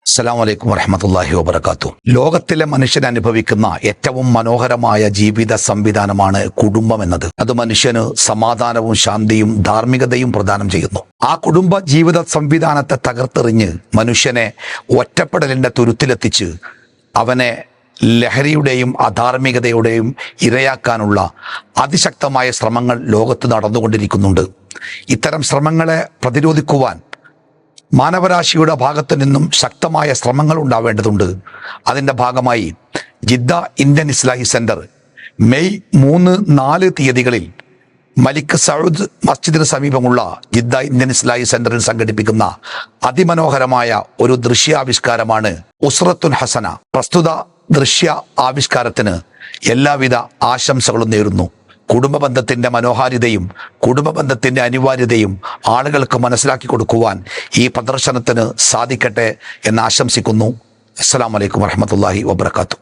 അസ്സലാമു അലൈക്കും വറഹ്മത്തുള്ളാഹി വബറകാതുഹു. ലോകത്തിലെ മനുഷ്യൻ അനുഭവിക്കുന്ന ഏറ്റവും മനോഹരമായ ജീവിത സംവിധാനമാണ് കുടുംബം എന്നത്. അത് മനുഷ്യന് സമാധാനവും ശാന്തിയും ധാർമ്മികതയും പ്രദാനം ചെയ്യുന്നു. ആ കുടുംബ ജീവിത സംവിധാനത്തെ തകർത്തെറിഞ്ഞ് മനുഷ്യനെ ഒറ്റപ്പെടലിന്റെ തുരുത്തിലെത്തിച്ച് അവനെ ലഹരിയുടെയും അധാർമികതയുടെയും ഇരയാക്കാനുള്ള അതിശക്തമായ ശ്രമങ്ങൾ ലോകത്ത് നടന്നുകൊണ്ടിരിക്കുന്നുണ്ട്. ഇത്തരം ശ്രമങ്ങളെ പ്രതിരോധിക്കുവാൻ മാനവരാശിയുടെ ഭാഗത്തു നിന്നും ശക്തമായ ശ്രമങ്ങൾ ഉണ്ടാവേണ്ടതുണ്ട്. അതിൻ്റെ ഭാഗമായി ജിദ്ദ ഇന്ത്യൻ ഇസ്ലാഹി സെന്റർ മെയ് 3, 4 തീയതികളിൽ മലിക് സൗദ് മസ്ജിദിന് സമീപമുള്ള ജിദ്ദ ഇന്ത്യൻ ഇസ്ലാഹി സെന്ററിൽ സംഘടിപ്പിക്കുന്ന അതിമനോഹരമായ ഒരു ദൃശ്യാവിഷ്കാരമാണ് ഉസ്റത്തുൻ ഹസന. പ്രസ്തുത ദൃശ്യ ആവിഷ്കാരത്തിന് എല്ലാവിധ ആശംസകളും നേരുന്നു. കുടുംബബന്ധത്തിന്റെ മനോഹാരിതയും കുടുംബബന്ധത്തിന്റെ അനിവാര്യതയും ആളുകൾക്ക് മനസ്സിലാക്കി കൊടുക്കുവാൻ ഈ പ്രദർശനത്തിന് സാധിക്കട്ടെ എന്ന് ആശംസിക്കുന്നു. അസ്സലാമു അലൈക്കും വറഹ്മത്തുള്ളാഹി വബറകാതുഹു.